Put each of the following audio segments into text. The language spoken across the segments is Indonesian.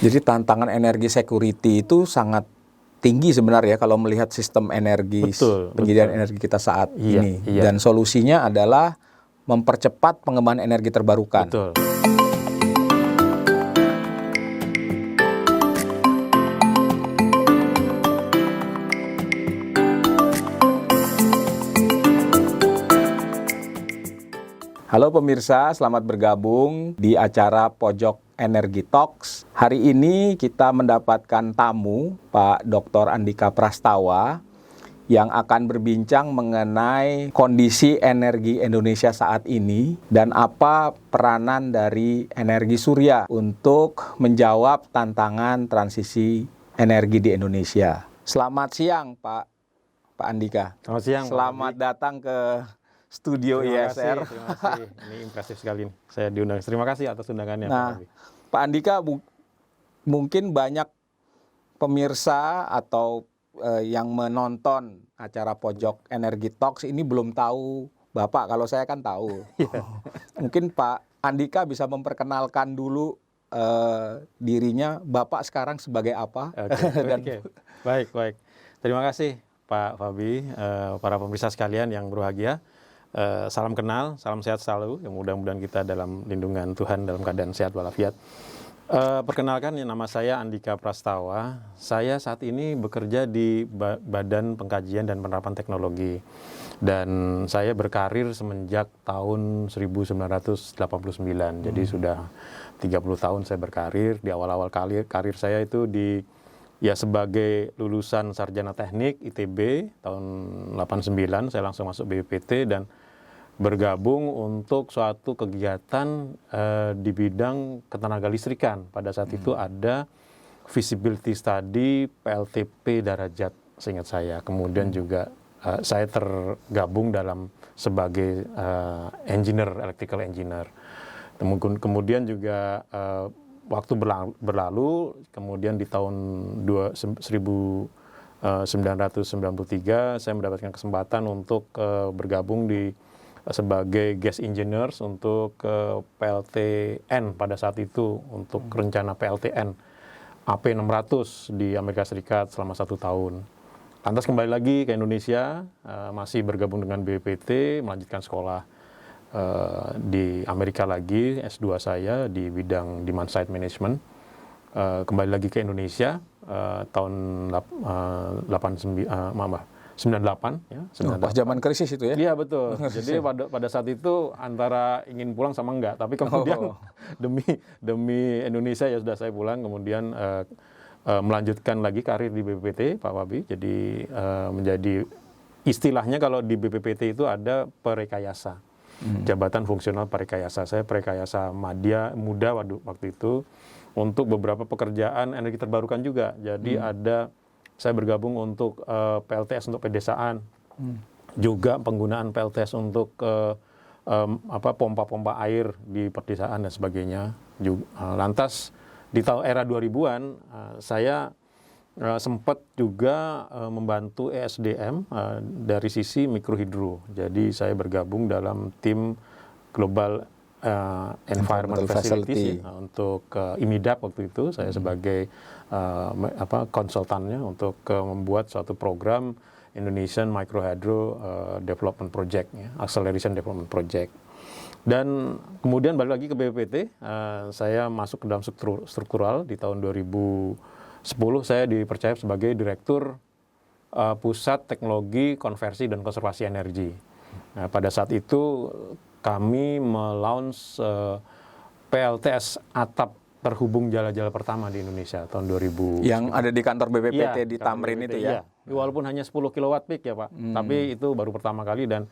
Jadi tantangan energi security itu sangat tinggi sebenarnya kalau melihat sistem energi penyediaan energi kita saat ini. Dan solusinya adalah mempercepat pengembangan energi terbarukan. Betul. Halo pemirsa, selamat bergabung di acara Pojok Energi Talks. Hari ini kita mendapatkan tamu, Pak Dr. Andika Prastawa, yang akan berbincang mengenai kondisi energi Indonesia saat ini dan apa peranan dari energi surya untuk menjawab tantangan transisi energi di Indonesia. Selamat siang, Pak Andika. Selamat siang. Selamat datang ke studio ISR. Terima kasih. Ini impresif sekali nih. Saya diundang. Terima kasih atas undangannya. Nah, Pak Andika, mungkin banyak pemirsa atau yang menonton acara Pojok Energi Talks ini belum tahu Bapak. Kalau saya kan tahu. Mungkin Pak Andika bisa memperkenalkan dulu dirinya. Bapak sekarang sebagai apa? Baik. Terima kasih Pak Fabi, para pemirsa sekalian yang berbahagia. Salam kenal, salam sehat selalu. Mudah-mudahan kita dalam lindungan Tuhan dalam keadaan sehat walafiat. Perkenalkan, nama saya Andika Prastawa. Saya saat ini bekerja di Badan Pengkajian dan Penerapan Teknologi. Dan saya berkarir semenjak tahun 1989. Jadi sudah 30 tahun saya berkarir. Di awal-awal karir saya itu sebagai lulusan sarjana teknik ITB tahun 89 saya langsung masuk BPPT dan bergabung untuk suatu kegiatan di bidang ketenaga listrikan. Pada saat itu ada feasibility study PLTP Darajat, seingat saya. Kemudian juga saya tergabung sebagai electrical engineer. Kemudian juga waktu berlalu, kemudian di tahun 1993 saya mendapatkan kesempatan untuk bergabung sebagai guest engineers untuk PLTN pada saat itu, untuk rencana PLTN AP600 di Amerika Serikat selama 1 tahun. Lantas kembali lagi ke Indonesia, masih bergabung dengan BPPT, melanjutkan sekolah di Amerika lagi, S2 saya di bidang Demand Side Management. Kembali lagi ke Indonesia tahun 98 ya. Pas zaman krisis itu ya? Iya betul. Jadi pada saat itu antara ingin pulang sama enggak, tapi kemudian demi Indonesia ya sudah saya pulang, kemudian melanjutkan lagi karir di BPPT, Pak Wabi. Jadi menjadi istilahnya kalau di BPPT itu ada perekayasa. Jabatan fungsional perekayasa. Saya perekayasa muda waktu itu untuk beberapa pekerjaan energi terbarukan juga. Jadi saya bergabung untuk PLTS untuk pedesaan, juga penggunaan PLTS untuk pompa-pompa air di pedesaan dan sebagainya. Lantas di era 2000-an saya sempat juga membantu ESDM dari sisi mikrohidro. Jadi saya bergabung dalam tim Global Environment Facility untuk IMIDAP waktu itu. Saya sebagai konsultannya untuk membuat suatu program Indonesian Microhydro Development Project, Acceleration Development Project. Dan kemudian balik lagi ke BPPT, saya masuk ke dalam struktural di tahun 2010. Saya dipercaya sebagai Direktur Pusat Teknologi Konversi dan Konservasi Energi. Nah, pada saat itu kami melaunch PLTS atap terhubung jala-jala pertama di Indonesia tahun 2000. Yang ada di kantor BPPT di Tamrin BPPT, itu ya? Walaupun hanya 10 kW peak ya Pak, tapi itu baru pertama kali dan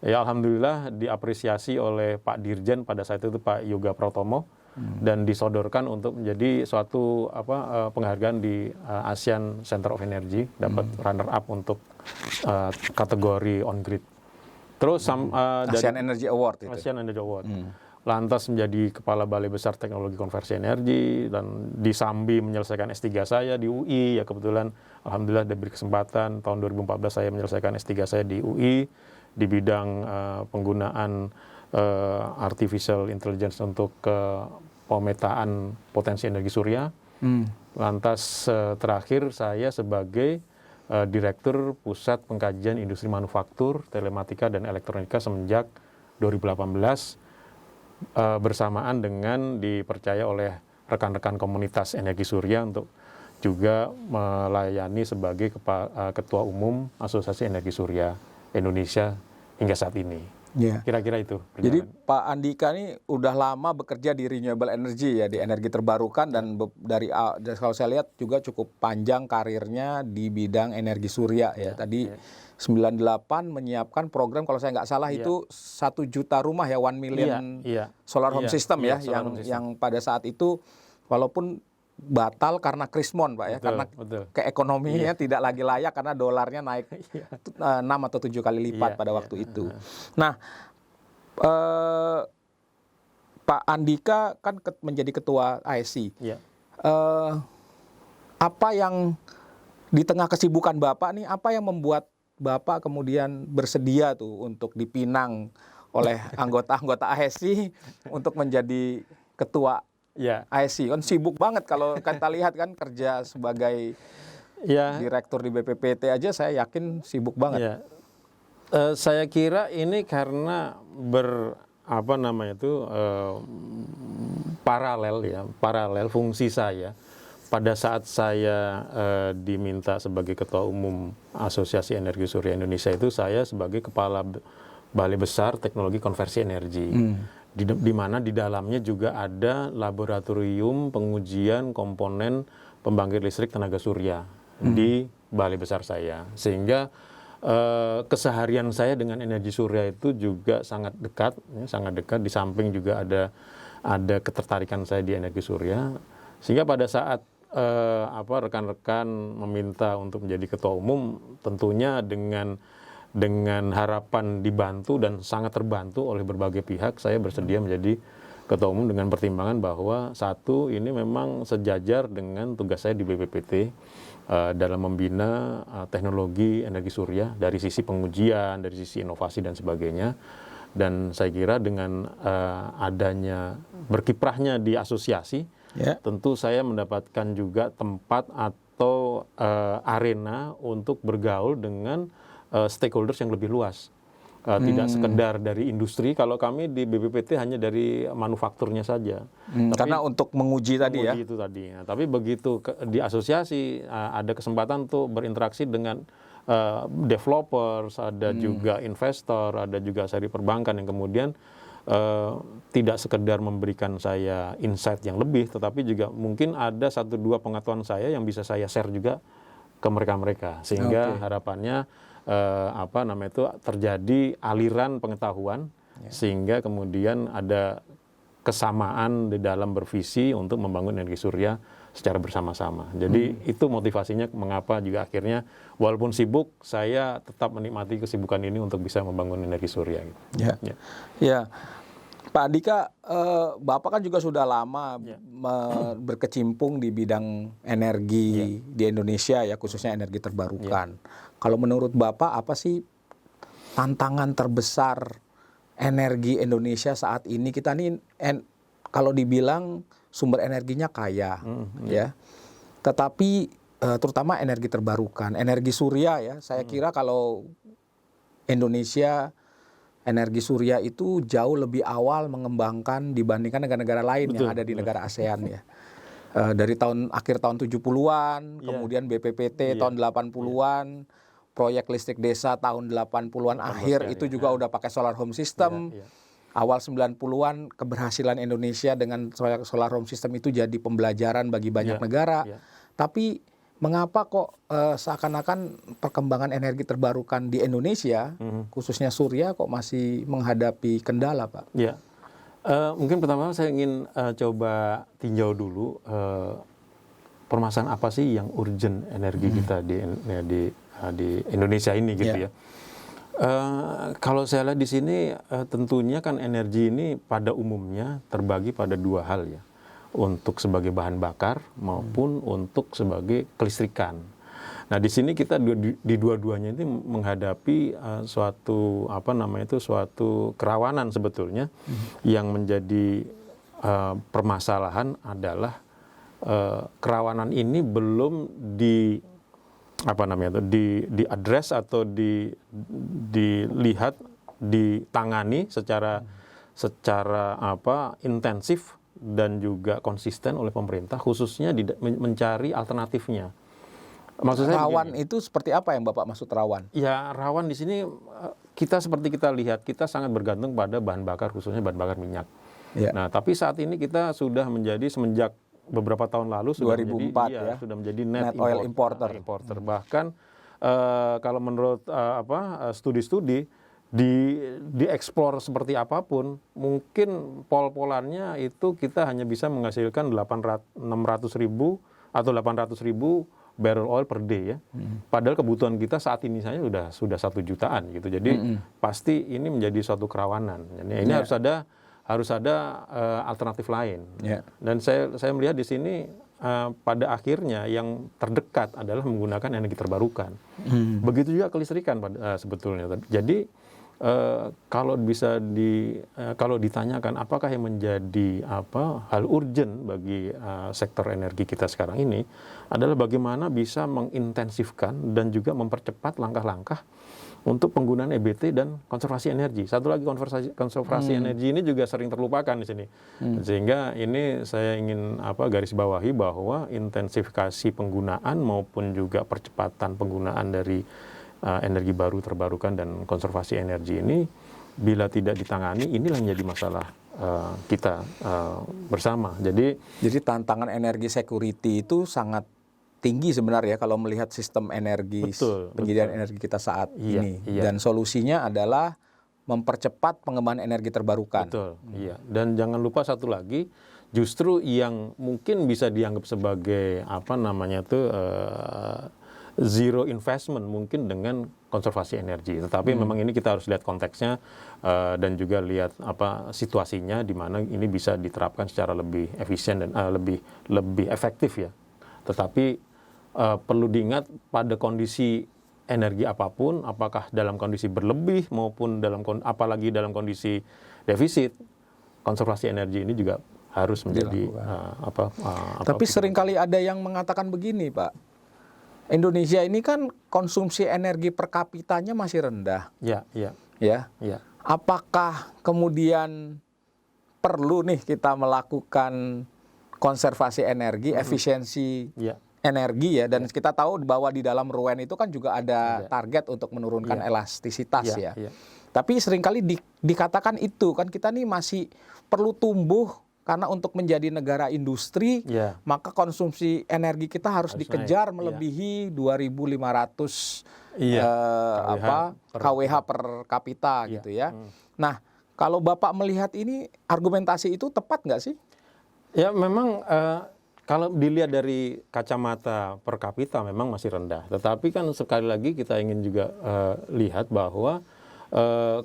ya alhamdulillah diapresiasi oleh Pak Dirjen pada saat itu Pak Yoga Pratomo dan disodorkan untuk menjadi suatu penghargaan di ASEAN Center of Energy, dapat runner up untuk kategori on grid. Terus ASEAN Energy Award itu. ASEAN Energy Award. Lantas menjadi Kepala Balai Besar Teknologi Konversi Energi dan disambi menyelesaikan S3 saya di UI. Ya kebetulan alhamdulillah diberi kesempatan tahun 2014 saya menyelesaikan S3 saya di UI di bidang penggunaan artificial intelligence untuk pemetaan potensi energi surya. Lantas terakhir saya sebagai Direktur Pusat Pengkajian Industri Manufaktur, Telematika, dan Elektronika semenjak 2018 bersamaan dengan dipercaya oleh rekan-rekan komunitas energi surya untuk juga melayani sebagai Ketua Umum Asosiasi Energi Surya Indonesia hingga saat ini. Ya. Kira-kira itu. Jadi Pak Andika ini udah lama bekerja di renewable energy ya, di energi terbarukan, dan dari kalau saya lihat juga cukup panjang karirnya di bidang energi surya ya. Tadi 98 menyiapkan program, kalau saya nggak salah itu 1 juta rumah ya, 1 million solar home system ya, yang pada saat itu walaupun batal karena krismon Pak ya, karena keekonominya tidak lagi layak karena dolarnya naik 6 atau 7 kali lipat pada waktu itu. Nah, Pak Andika kan menjadi ketua ASI. Apa yang di tengah kesibukan Bapak nih, apa yang membuat Bapak kemudian bersedia tuh untuk dipinang oleh anggota-anggota ASI untuk menjadi ketua ASI? Kan sibuk banget kalau kita lihat kan kerja sebagai direktur di BPPT aja, saya yakin sibuk banget. Saya kira ini karena paralel fungsi saya. Pada saat saya diminta sebagai Ketua Umum Asosiasi Energi Surya Indonesia itu, saya sebagai Kepala Balai Besar Teknologi Konversi Energi. Di mana di dalamnya juga ada laboratorium pengujian komponen pembangkit listrik tenaga surya di balai besar saya, sehingga keseharian saya dengan energi surya itu juga sangat dekat. Di samping juga ada ketertarikan saya di energi surya, sehingga pada saat rekan-rekan meminta untuk menjadi ketua umum, tentunya dengan harapan dibantu dan sangat terbantu oleh berbagai pihak, saya bersedia menjadi ketua umum dengan pertimbangan bahwa satu, ini memang sejajar dengan tugas saya di BPPT dalam membina teknologi energi surya dari sisi pengujian, dari sisi inovasi dan sebagainya. Dan saya kira dengan adanya berkiprahnya di asosiasi, tentu saya mendapatkan juga tempat atau arena untuk bergaul dengan stakeholders yang lebih luas, tidak sekedar dari industri. Kalau kami di BPPT hanya dari manufakturnya saja, karena untuk menguji tadi ya. Itu tadi. Nah, tapi begitu di asosiasi ada kesempatan untuk berinteraksi dengan developers, ada juga investor, ada juga seri perbankan yang kemudian tidak sekedar memberikan saya insight yang lebih, tetapi juga mungkin ada 1-2 pengetahuan saya yang bisa saya share juga ke mereka-mereka, sehingga harapannya terjadi aliran pengetahuan, sehingga kemudian ada kesamaan di dalam bervisi untuk membangun energi surya secara bersama-sama. Jadi itu motivasinya mengapa juga akhirnya walaupun sibuk, saya tetap menikmati kesibukan ini untuk bisa membangun energi surya. Ya. Pak Andika, Bapak kan juga sudah lama berkecimpung di bidang energi di Indonesia ya, khususnya energi terbarukan. Kalau menurut Bapak, apa sih tantangan terbesar energi Indonesia saat ini? Kita nih kalau dibilang sumber energinya kaya, ya, tetapi terutama energi terbarukan, energi surya ya. Saya kira kalau Indonesia energi surya itu jauh lebih awal mengembangkan dibandingkan negara-negara lain yang ada di negara ASEAN ya. Dari akhir tahun 70-an, kemudian BPPT tahun 80-an, proyek listrik desa tahun 80-an akhir itu juga udah pakai solar home system. Awal 90-an keberhasilan Indonesia dengan solar home system itu jadi pembelajaran bagi banyak negara. Tapi mengapa kok seakan-akan perkembangan energi terbarukan di Indonesia, khususnya surya, kok masih menghadapi kendala, Pak? Mungkin pertama saya ingin coba tinjau dulu permasalahan apa sih yang urgent energi kita di Indonesia ini gitu ya. Kalau saya lihat di sini tentunya kan energi ini pada umumnya terbagi pada 2 hal ya, untuk sebagai bahan bakar maupun untuk sebagai kelistrikan. Nah di sini kita di dua-duanya ini menghadapi suatu kerawanan sebetulnya. Yang menjadi permasalahan adalah kerawanan ini belum diadres atau dilihat, ditangani secara intensif dan juga konsisten oleh pemerintah, khususnya mencari alternatifnya. Maksud saya Rawan begini, itu seperti apa yang Bapak maksud rawan? ya rawan di sini kita seperti kita lihat, kita sangat bergantung pada bahan bakar, khususnya bahan bakar minyak. Ya. Nah, tapi saat ini kita sudah menjadi semenjak beberapa tahun lalu sudah 2004 sudah menjadi net oil importer. Bahkan kalau menurut studi-studi dieksplor seperti apapun, mungkin pol-polannya itu kita hanya bisa menghasilkan 600.000 atau 800.000 barrel oil per day ya. Padahal kebutuhan kita saat ini saja sudah 1 jutaan gitu. Jadi pasti ini menjadi suatu kerawanan. Jadi ini harus ada alternatif lain. Dan saya melihat di sini pada akhirnya yang terdekat adalah menggunakan energi terbarukan. Begitu juga kelistrikan sebetulnya. Jadi kalau ditanyakan apakah yang menjadi hal urgent bagi sektor energi kita sekarang ini adalah bagaimana bisa mengintensifkan dan juga mempercepat langkah-langkah untuk penggunaan EBT dan konservasi energi. Satu lagi, konservasi energi ini juga sering terlupakan di sini. Sehingga ini saya ingin garis bawahi bahwa intensifikasi penggunaan maupun juga percepatan penggunaan dari energi baru terbarukan dan konservasi energi ini bila tidak ditangani, inilah yang menjadi masalah kita bersama. Jadi tantangan energi security itu sangat tinggi sebenarnya kalau melihat sistem energi, penyediaan energi kita saat ini. Dan solusinya adalah mempercepat pengembangan energi terbarukan. Betul, iya. Dan jangan lupa satu lagi, justru yang mungkin bisa dianggap sebagai zero investment mungkin dengan konservasi energi. Tetapi memang ini kita harus lihat konteksnya dan juga lihat situasinya di mana ini bisa diterapkan secara lebih efisien dan lebih efektif ya. Tetapi perlu diingat pada kondisi energi apapun, apakah dalam kondisi berlebih maupun apalagi dalam kondisi defisit, konservasi energi ini juga harus menjadi Tapi seringkali ada yang mengatakan begini, Pak. Indonesia ini kan konsumsi energi per kapitanya masih rendah. Ya. Apakah kemudian perlu nih kita melakukan konservasi energi, efisiensi energi ya, dan kita tahu bahwa di dalam RUEN itu kan juga ada target untuk menurunkan elastisitas ya. Tapi seringkali dikatakan itu kan kita nih masih perlu tumbuh karena untuk menjadi negara industri maka konsumsi energi kita harus dikejar melebihi 2.500 kWh per kapita gitu ya. Nah, kalau Bapak melihat ini argumentasi itu tepat nggak sih? Ya memang kalau dilihat dari kacamata per kapita memang masih rendah. Tetapi kan sekali lagi kita ingin juga lihat bahwa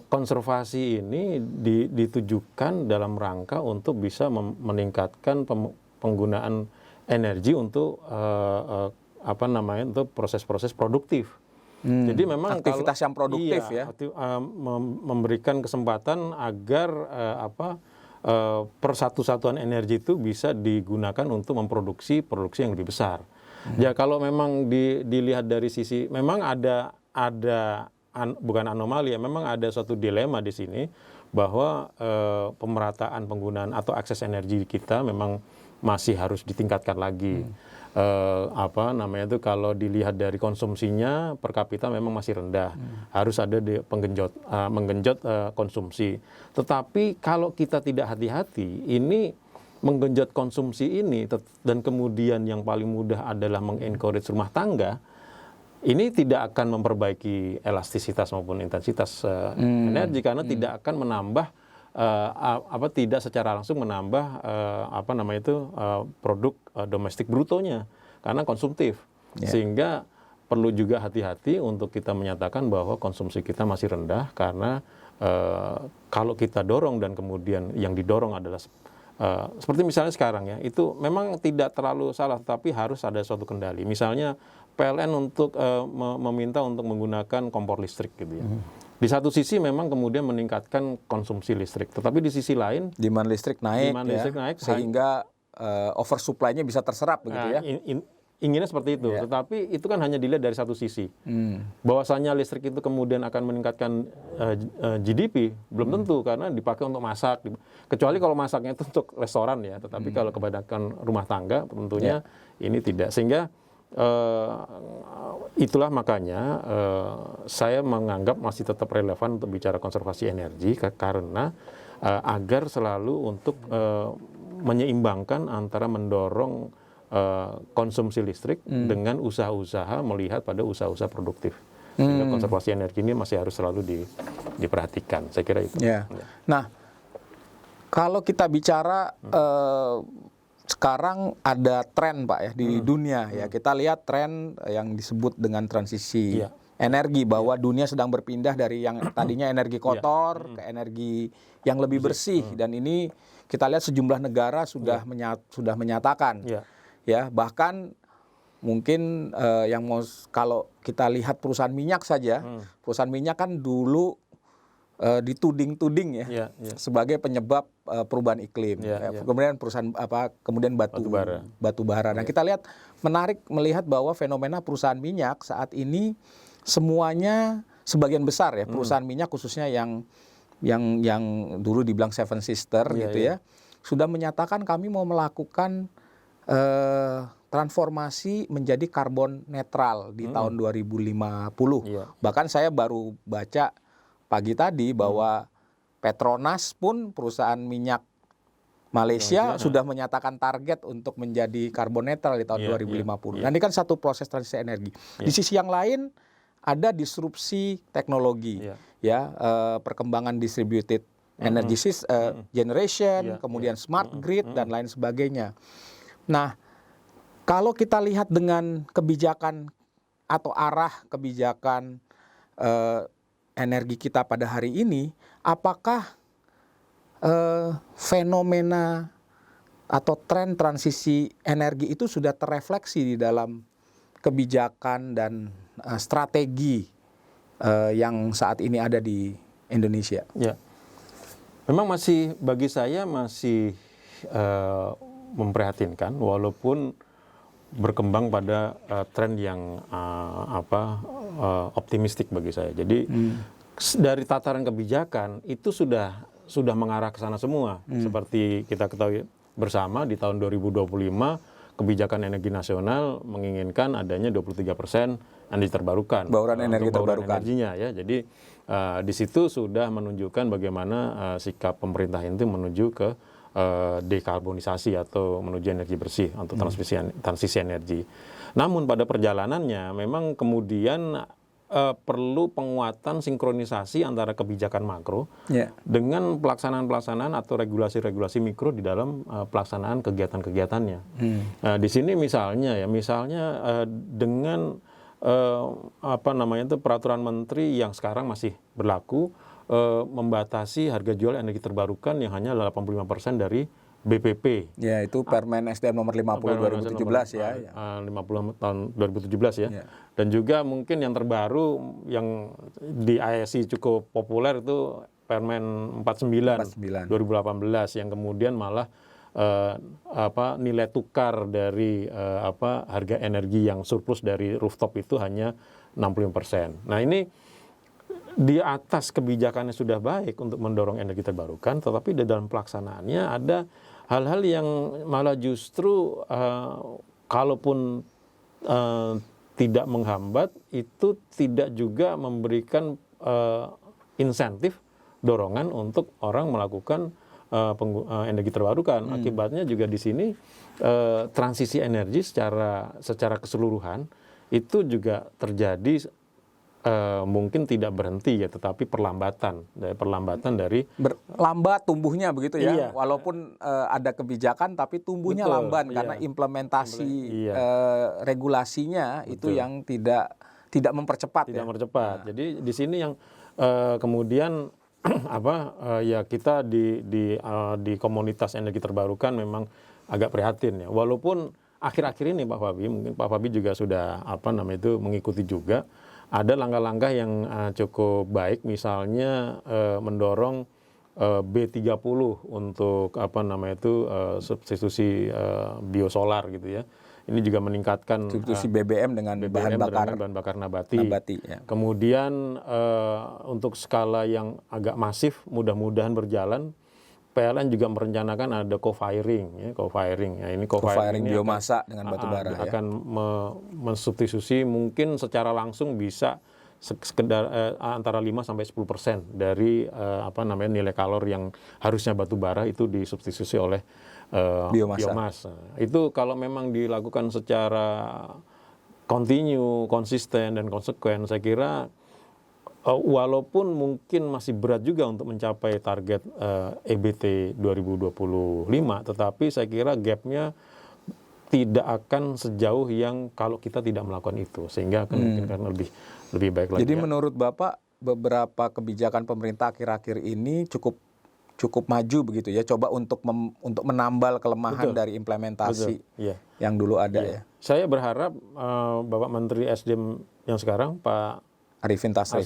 konservasi ini ditujukan dalam rangka untuk bisa meningkatkan penggunaan energi untuk untuk proses-proses produktif. Jadi memang aktivitas yang produktif memberikan kesempatan agar per satu satuan energi itu bisa digunakan untuk memproduksi produksi yang lebih besar. Ya kalau memang dilihat dari sisi memang ada bukan anomali ya, memang ada suatu dilema di sini bahwa pemerataan penggunaan atau akses energi kita memang masih harus ditingkatkan lagi. Kalau dilihat dari konsumsinya per kapita memang masih rendah. Harus ada menggenjot konsumsi. Tetapi kalau kita tidak hati-hati, ini menggenjot konsumsi ini dan kemudian yang paling mudah adalah mengencourage rumah tangga. Ini tidak akan memperbaiki elastisitas maupun intensitas energi karena tidak akan menambah tidak secara langsung menambah produk domestik brutonya karena konsumtif. Sehingga perlu juga hati-hati untuk kita menyatakan bahwa konsumsi kita masih rendah karena kalau kita dorong dan kemudian yang didorong adalah seperti misalnya sekarang ya, itu memang tidak terlalu salah, tapi harus ada suatu kendali. Misalnya PLN untuk meminta untuk menggunakan kompor listrik gitu ya. Di satu sisi memang kemudian meningkatkan konsumsi listrik, tetapi di sisi lain demand listrik naik sehingga oversupply-nya bisa terserap begitu ya. Inginnya seperti itu, tetapi itu kan hanya dilihat dari satu sisi. Bahwasanya listrik itu kemudian akan meningkatkan GDP, belum tentu karena dipakai untuk masak. Kecuali kalau masaknya itu untuk restoran ya, tetapi kalau kebanyakan rumah tangga tentunya ini tidak. Sehingga itulah makanya saya menganggap masih tetap relevan untuk bicara konservasi energi karena agar selalu untuk menyeimbangkan antara mendorong konsumsi listrik dengan usaha-usaha melihat pada usaha-usaha produktif. Sehingga konservasi energi ini masih harus selalu diperhatikan. Saya kira itu. Ya. Nah, kalau kita bicara sekarang ada tren Pak ya di dunia ya. Kita lihat tren yang disebut dengan transisi energi, bahwa dunia sedang berpindah dari yang tadinya energi kotor ke energi yang lebih bersih, dan ini kita lihat sejumlah negara sudah menyatakan. Ya, bahkan mungkin kalau kita lihat perusahaan minyak saja, perusahaan minyak kan dulu dituding-tuding ya, sebagai penyebab perubahan iklim. Kemudian kemudian batu bara. Nah, kita lihat menarik melihat bahwa fenomena perusahaan minyak saat ini semuanya sebagian besar ya, perusahaan minyak khususnya yang dulu dibilang Seven Sister gitu ya, sudah menyatakan kami mau melakukan transformasi menjadi karbon netral di tahun 2050. Bahkan saya baru baca pagi tadi bahwa Petronas pun perusahaan minyak Malaysia sudah menyatakan target untuk menjadi karbon netral di tahun 2050. Nah, ini kan satu proses transisi energi. Di sisi yang lain ada disrupsi teknologi, perkembangan distributed energy generation, kemudian smart grid dan lain sebagainya. Nah, kalau kita lihat dengan kebijakan atau arah kebijakan energi kita pada hari ini, apakah fenomena atau tren transisi energi itu sudah terrefleksi di dalam kebijakan dan strategi yang saat ini ada di Indonesia? Ya, memang bagi saya masih memprihatinkan, walaupun berkembang pada tren yang optimistik bagi saya. Jadi dari tataran kebijakan itu sudah mengarah ke sana semua. Seperti kita ketahui bersama di tahun 2025 kebijakan energi nasional menginginkan adanya 23% energi terbarukan. Bauran energi terbarukan. Energinya ya. Jadi di situ sudah menunjukkan bagaimana sikap pemerintah itu menuju ke dekarbonisasi atau menuju energi bersih untuk transisi energi. Namun pada perjalanannya memang kemudian perlu penguatan sinkronisasi antara kebijakan makro dengan pelaksanaan atau regulasi-regulasi mikro di dalam pelaksanaan kegiatan-kegiatannya. Di sini misalnya dengan peraturan menteri yang sekarang masih berlaku, membatasi harga jual energi terbarukan yang hanya 85% dari BPP. Ya, itu Permen SDM nomor 50 2017 ya. 50 tahun 2017 ya. Dan juga mungkin yang terbaru yang di ISI cukup populer itu Permen 49 2018 yang kemudian malah nilai tukar dari harga energi yang surplus dari rooftop itu hanya 65%. Nah, ini di atas kebijakannya sudah baik untuk mendorong energi terbarukan, tetapi di dalam pelaksanaannya ada hal-hal yang malah justru kalaupun tidak menghambat, itu tidak juga memberikan insentif dorongan untuk orang melakukan energi terbarukan. Akibatnya juga di sini transisi energi secara keseluruhan itu juga terjadi. Mungkin tidak berhenti ya, tetapi perlambatan dari lambat tumbuhnya begitu ya. Iya. Walaupun ada kebijakan tapi tumbuhnya lamban karena implementasi regulasinya itu yang tidak mempercepat. Jadi di sini yang kemudian kita di komunitas energi terbarukan memang agak prihatin ya. Walaupun akhir-akhir ini mungkin Pak Fabi juga sudah mengikuti juga. Ada langkah-langkah yang cukup baik, misalnya mendorong B30 untuk substitusi biosolar gitu ya. Ini juga meningkatkan substitusi BBM dengan bahan bakar nabati. Ya. Kemudian untuk skala yang agak masif, mudah-mudahan berjalan. PLN juga merencanakan ada co-firing, ya, co-firing. Ya, ini co-firing ini biomasa dengan batu bara akan mensubstitusi mungkin secara langsung bisa sekedar antara 5-10% dari nilai kalor yang harusnya batu bara itu disubstitusi oleh biomasa. Itu kalau memang dilakukan secara kontinu, konsisten dan konsekuen, saya kira walaupun mungkin masih berat juga untuk mencapai target EBT 2025, tetapi saya kira gap-nya tidak akan sejauh yang kalau kita tidak melakukan itu, sehingga mungkin karena lebih baik lagi. Jadi menurut Bapak beberapa kebijakan pemerintah akhir-akhir ini cukup maju begitu ya, coba untuk menambal kelemahan dari implementasi yang dulu ada ya. Saya berharap Bapak Menteri SDM yang sekarang Pak Arifin Tasrif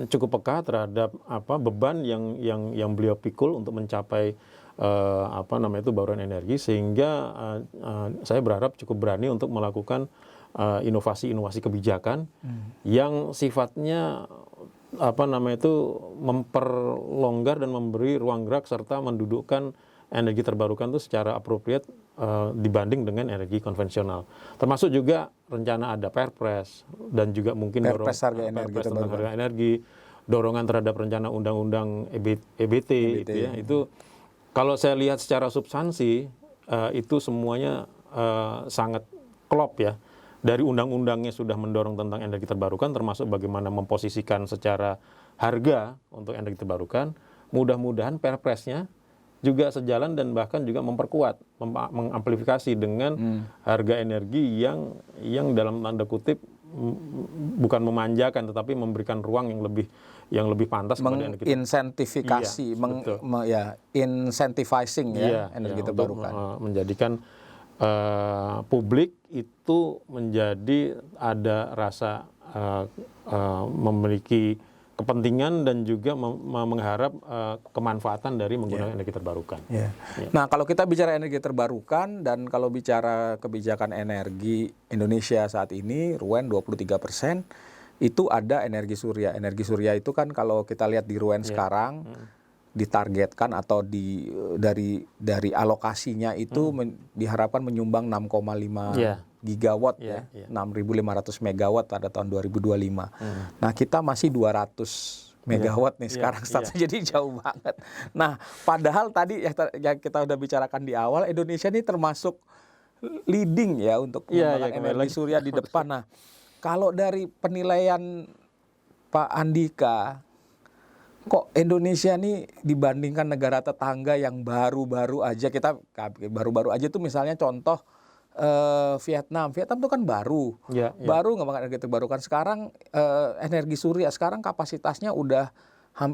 cukup peka terhadap beban yang beliau pikul untuk mencapai bauran energi, sehingga saya berharap cukup berani untuk melakukan inovasi kebijakan yang sifatnya memperlonggar dan memberi ruang gerak serta mendudukkan energi terbarukan itu secara appropriate dibanding dengan energi konvensional. Termasuk juga rencana ada Perpres dan juga mungkin Perpres harga energi, dorongan terhadap rencana undang-undang EBT itu ya. Itu kalau saya lihat secara substansi itu semuanya sangat klop ya. Dari undang-undangnya sudah mendorong tentang energi terbarukan, termasuk bagaimana memposisikan secara harga untuk energi terbarukan. Mudah-mudahan Perpresnya juga sejalan dan bahkan juga memperkuat, mengamplifikasi dengan harga energi yang dalam tanda kutip bukan memanjakan, tetapi memberikan ruang yang lebih pantas kepada energi menginsentifikasi, incentivizing energi terbarukan, menjadikan publik itu menjadi ada rasa memiliki kepentingan dan juga mengharap kemanfaatan dari menggunakan energi terbarukan. Nah, kalau kita bicara energi terbarukan dan kalau bicara kebijakan energi Indonesia saat ini, RUEN 23%, itu ada energi surya. Energi surya itu kan kalau kita lihat di RUEN sekarang, ditargetkan atau dari alokasinya itu diharapkan menyumbang 6,5 gigawatt 6.500 megawatt pada tahun 2025. Nah, kita masih 200 megawatt nih sekarang statusnya, jadi jauh banget. Nah, padahal tadi yang kita udah bicarakan di awal, Indonesia ini termasuk leading ya untuk mengembangkan energi surya di depan. Nah, kalau dari penilaian Pak Andika, kok Indonesia nih dibandingkan negara tetangga yang baru-baru aja tuh misalnya contoh Vietnam itu kan baru ngembangkan energi terbarukan. Sekarang energi surya sekarang kapasitasnya udah 6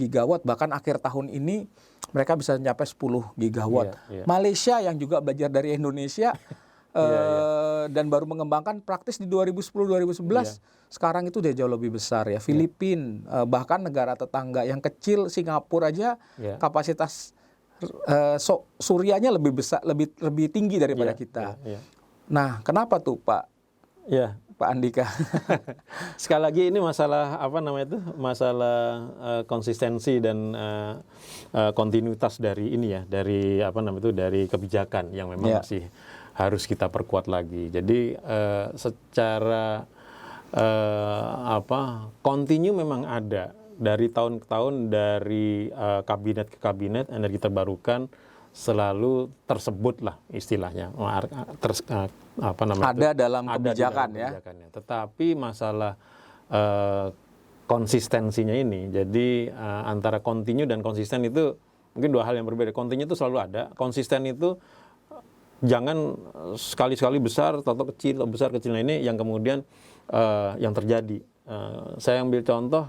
gigawatt, bahkan akhir tahun ini mereka bisa mencapai 10 gigawatt. Malaysia yang juga belajar dari Indonesia dan baru mengembangkan praktis di 2010-2011. Sekarang itu udah jauh lebih besar ya. Filipina, bahkan negara tetangga yang kecil, Singapura aja kapasitas suryanya lebih besar, lebih tinggi daripada kita. Nah, kenapa tuh Pak Andika? Sekali lagi ini masalah konsistensi dan kontinuitas dari dari kebijakan yang memang masih harus kita perkuat lagi. Jadi secara kontinu memang ada dari tahun ke tahun, dari kabinet ke kabinet, energi terbarukan selalu tersebut lah istilahnya, ada dalam kebijakannya. Tetapi masalah konsistensinya ini, jadi antara kontinu dan konsisten itu mungkin dua hal yang berbeda. Kontinu itu selalu ada, konsisten itu jangan sekali-sekali besar atau kecil, atau besar kecilnya ini yang kemudian yang terjadi. Saya ambil contoh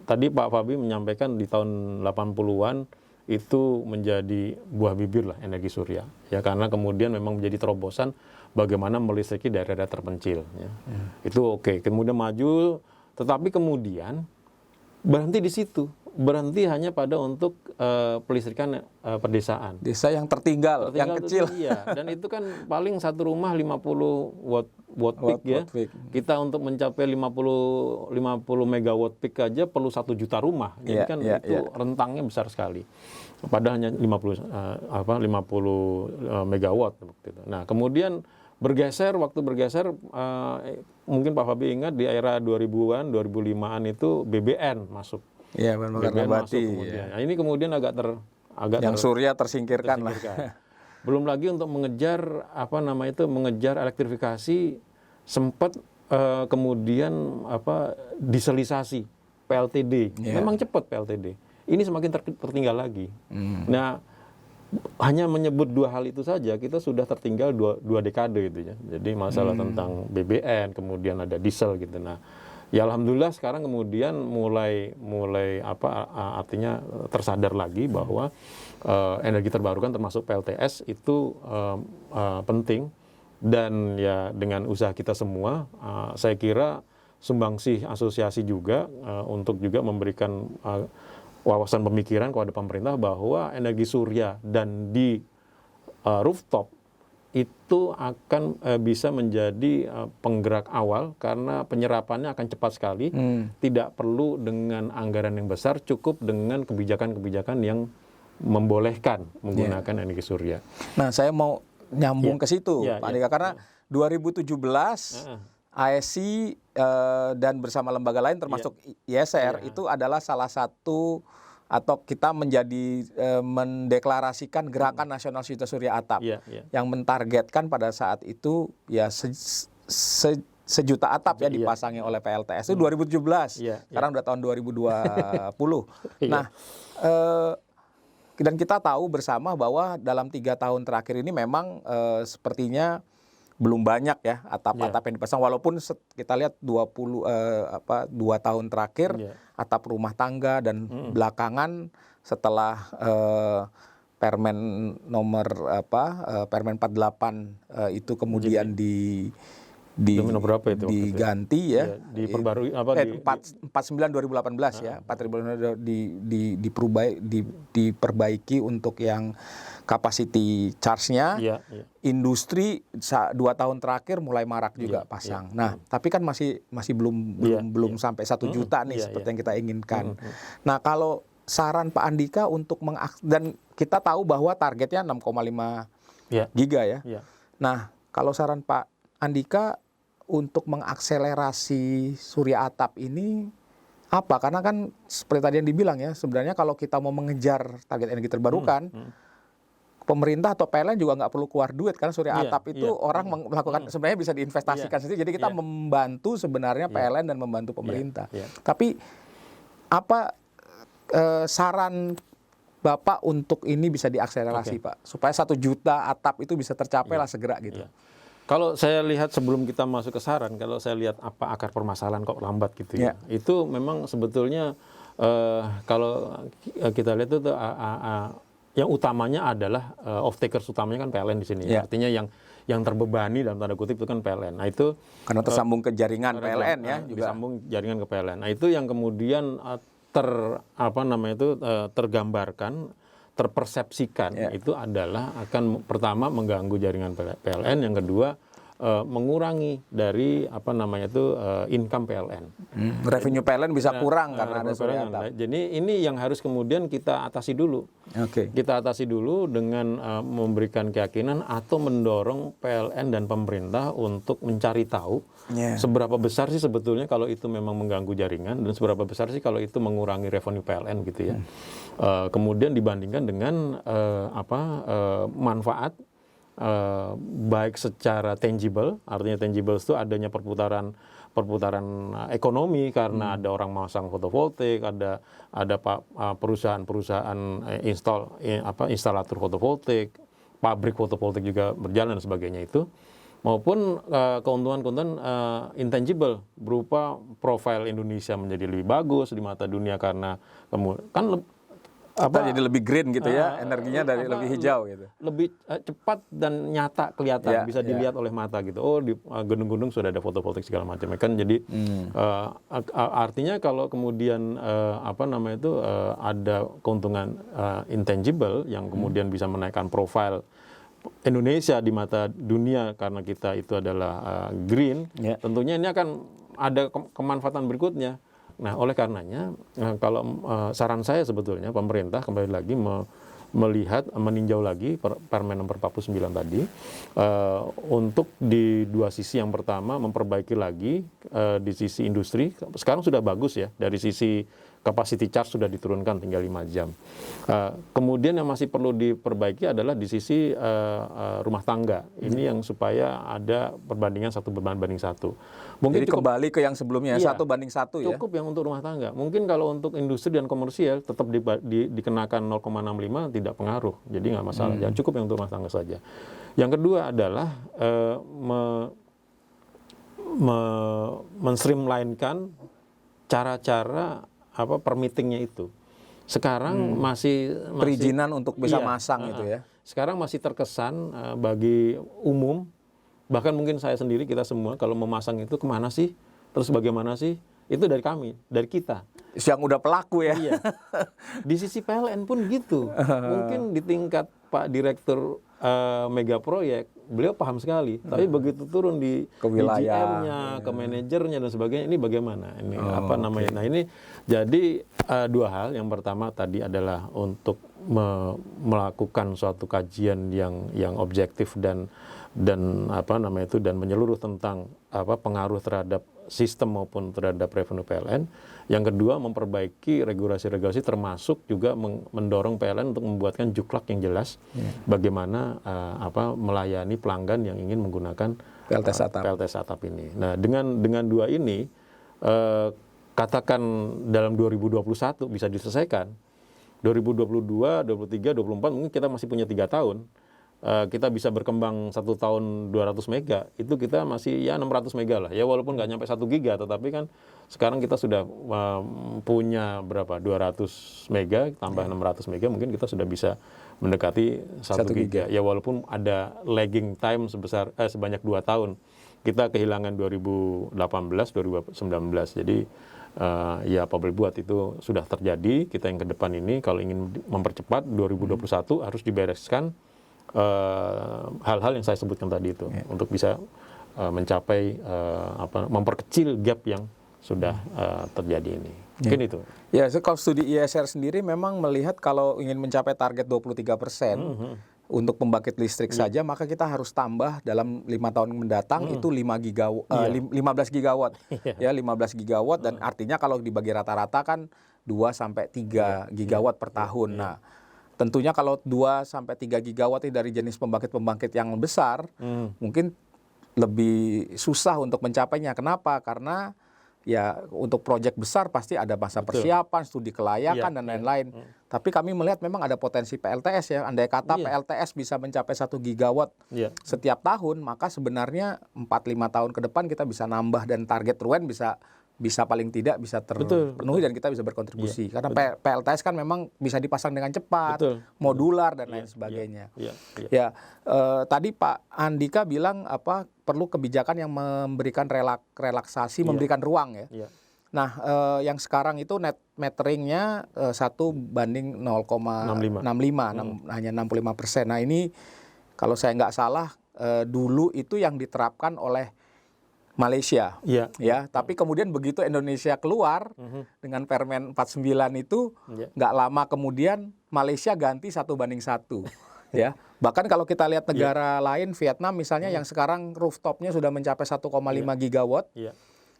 tadi Pak Fabi menyampaikan di tahun 80-an itu menjadi buah bibir lah energi surya ya, karena kemudian memang menjadi terobosan bagaimana melistriki daerah-daerah terpencil ya. Itu oke. Kemudian maju, tetapi kemudian berhenti di situ, berhenti hanya pada untuk pelistrikan pedesaan. Desa yang tertinggal yang kecil. Iya, dan itu kan paling satu rumah 50 watt peak ya. Watt peak. Kita untuk mencapai 50 megawatt peak aja perlu 1 juta rumah. Jadi kan itu rentangnya besar sekali. Padahal hanya 50 megawatt waktu itu. Nah, kemudian waktu bergeser mungkin Pak Fabi ingat di era 2000-an, 2005-an itu BBN masuk. Iya, bahan bakar BBN nabati. masuk kemudian. Nah, ini kemudian Yang surya tersingkirkan lah. Belum lagi untuk mengejar mengejar elektrifikasi, sempat kemudian dieselisasi PLTD. Memang cepat PLTD. Ini semakin tertinggal lagi. Nah, hanya menyebut 2 hal itu saja kita sudah tertinggal dua dekade gitu ya. Jadi masalah tentang BBN, kemudian ada diesel gitu. Nah, ya alhamdulillah sekarang kemudian mulai artinya tersadar lagi bahwa energi terbarukan termasuk PLTS itu penting, dan ya dengan usaha kita semua saya kira sumbangsih asosiasi juga untuk juga memberikan wawasan pemikiran kepada pemerintah bahwa energi surya dan di rooftop itu akan bisa menjadi penggerak awal karena penyerapannya akan cepat sekali, tidak perlu dengan anggaran yang besar, cukup dengan kebijakan-kebijakan yang membolehkan menggunakan energi surya. Nah, saya mau nyambung ke situ, Pak Andika, karena 2017 ASI dan bersama lembaga lain termasuk ISR itu adalah salah satu atau kita mendeklarasikan Gerakan Nasional Surya Atap yang mentargetkan pada saat itu ya sejuta atap ya dipasangnya oleh PLTS itu 2017. Sekarang udah tahun 2020. Nah, dan kita tahu bersama bahwa dalam 3 tahun terakhir ini memang sepertinya belum banyak ya atap-atap yang dipasang, walaupun kita lihat 2 tahun terakhir atap rumah tangga, dan belakangan setelah Permen nomor Permen 48 itu kemudian diganti ya, diperbarui 49 2018 ya, 49 diperbaiki untuk yang capacity charge-nya. Industri 2 tahun terakhir mulai marak juga pasang. Nah, tapi kan masih belum sampai 1 juta nih seperti yang kita inginkan. Nah, kalau saran Pak Andika untuk dan kita tahu bahwa targetnya 6,5 giga ya. Nah, kalau saran Pak Andika untuk mengakselerasi surya atap ini apa? Karena kan seperti tadi yang dibilang ya, sebenarnya kalau kita mau mengejar target energi terbarukan, pemerintah atau PLN juga nggak perlu keluar duit, karena surya atap itu orang melakukan sebenarnya bisa diinvestasikan sendiri. Jadi kita membantu sebenarnya PLN dan membantu pemerintah. Tapi apa saran Bapak untuk ini bisa diakselerasi, Pak, supaya 1 juta atap itu bisa tercapai lah segera gitu? Kalau saya lihat sebelum kita masuk ke saran, kalau saya lihat apa akar permasalahan kok lambat gitu ya, itu memang sebetulnya kalau kita lihat itu yang utamanya adalah off-takers utamanya kan PLN di sini. Artinya yang terbebani dalam tanda kutip itu kan PLN. Nah, itu karena tersambung ke jaringan PLN ya, juga disambung jaringan ke PLN. Nah, itu yang kemudian tergambarkan, terpersepsikan itu adalah akan pertama mengganggu jaringan PLN, yang kedua mengurangi dari income PLN. Revenue PLN bisa kurang karena ada surya atap. Jadi ini yang harus kemudian kita atasi dulu. Kita atasi dulu dengan memberikan keyakinan atau mendorong PLN dan pemerintah untuk mencari tahu seberapa besar sih sebetulnya kalau itu memang mengganggu jaringan, dan seberapa besar sih kalau itu mengurangi revenue PLN gitu ya. Kemudian dibandingkan dengan manfaat baik secara tangible, artinya tangible itu adanya perputaran ekonomi karena ada orang masang fotovoltaik, ada perusahaan-perusahaan instalator fotovoltaik, pabrik fotovoltaik juga berjalan dan sebagainya itu, maupun keuntungan-keuntungan intangible berupa profil Indonesia menjadi lebih bagus di mata dunia karena kan Kita jadi lebih green gitu ya, energinya dari lebih hijau gitu. Lebih cepat dan nyata kelihatan, bisa dilihat oleh mata gitu. Oh, di gunung-gunung sudah ada fotovoltaik segala macam kan. Jadi artinya kalau kemudian ada keuntungan intangible yang kemudian bisa menaikkan profil Indonesia di mata dunia karena kita itu adalah green, tentunya ini akan ada kemanfaatan berikutnya. Nah, oleh karenanya, kalau saran saya sebetulnya pemerintah kembali lagi meninjau lagi Permen nomor 49 tadi untuk di dua sisi. Yang pertama memperbaiki lagi di sisi industri. Sekarang sudah bagus ya, dari sisi capacity charge sudah diturunkan tinggal 5 jam. Kemudian yang masih perlu diperbaiki adalah di sisi rumah tangga. Ini yang supaya ada perbandingan 1:1. Mungkin jadi kembali ke yang sebelumnya, 1:1 ya. Cukup yang untuk rumah tangga. Mungkin kalau untuk industri dan komersial tetap dikenakan 0,65 tidak pengaruh. Jadi nggak masalah. Jangan cukup yang untuk rumah tangga saja. Yang kedua adalah men-streamline-kan cara-cara permittingnya itu. Sekarang masih perizinan untuk bisa masang itu ya. Sekarang masih terkesan bagi umum, bahkan mungkin saya sendiri, kita semua kalau memasang itu kemana sih? Terus bagaimana sih? Itu dari kami, dari kita. Yang udah pelaku ya. Iya. Di sisi PLN pun gitu. Mungkin di tingkat Pak Direktur mega proyek, beliau paham sekali. Tapi begitu turun di GM-nya, ke manajernya dan sebagainya, ini bagaimana? Ini Nah, ini jadi dua hal. Yang pertama tadi adalah untuk melakukan suatu kajian yang objektif dan menyeluruh tentang pengaruh terhadap sistem maupun terhadap revenue PLN. Yang kedua, memperbaiki regulasi-regulasi termasuk juga mendorong PLN untuk membuatkan juklak yang jelas bagaimana melayani pelanggan yang ingin menggunakan PLTS atap ini. Nah, dengan dua ini katakan dalam 2021 bisa diselesaikan. 2022, 2023, 2024 mungkin kita masih punya 3 tahun. Kita bisa berkembang 1 tahun 200 mega, itu kita masih ya 600 mega lah. Ya walaupun nggak nyampe 1 giga, tetapi kan sekarang kita sudah punya berapa? 200 mega tambah 600 mega, mungkin kita sudah bisa mendekati 1 giga. Ya walaupun ada lagging time sebanyak 2 tahun. Kita kehilangan 2018, 2019. Jadi ya apa boleh buat, itu sudah terjadi. Kita yang ke depan ini kalau ingin mempercepat 2021 harus dibereskan hal-hal yang saya sebutkan tadi itu untuk bisa mencapai memperkecil gap yang sudah terjadi ini. Mungkin itu. Ya, kalau studi ISR sendiri memang melihat kalau ingin mencapai target 23% untuk pembangkit listrik saja, maka kita harus tambah dalam 5 tahun mendatang itu 15 gigawatt. Ya, 15 gigawatt dan artinya kalau dibagi rata-rata kan 2 sampai 3 gigawatt per tahun. Nah, tentunya kalau 2 sampai 3 gigawatt ini dari jenis pembangkit-pembangkit yang besar, mungkin lebih susah untuk mencapainya. Kenapa? Karena ya untuk proyek besar pasti ada masa persiapan, studi kelayakan dan lain-lain. Tapi kami melihat memang ada potensi PLTS ya. Andai kata PLTS bisa mencapai 1 gigawatt setiap tahun, maka sebenarnya 4-5 tahun ke depan kita bisa nambah dan target RUEN bisa paling tidak bisa terpenuhi dan kita bisa berkontribusi. Karena PLTS kan memang bisa dipasang dengan cepat, modular dan lain sebagainya. Tadi Pak Andika bilang perlu kebijakan yang memberikan relaksasi, memberikan ruang ya. Nah, yang sekarang itu net meteringnya 1:0,65, hanya 65%. Nah, ini kalau saya nggak salah dulu itu yang diterapkan oleh Malaysia, ya. Tapi kemudian begitu Indonesia keluar dengan Permen 49 itu, nggak lama kemudian Malaysia ganti 1:1, ya. Bahkan kalau kita lihat negara lain, Vietnam misalnya yang sekarang rooftopnya sudah mencapai 1,5 gigawatt,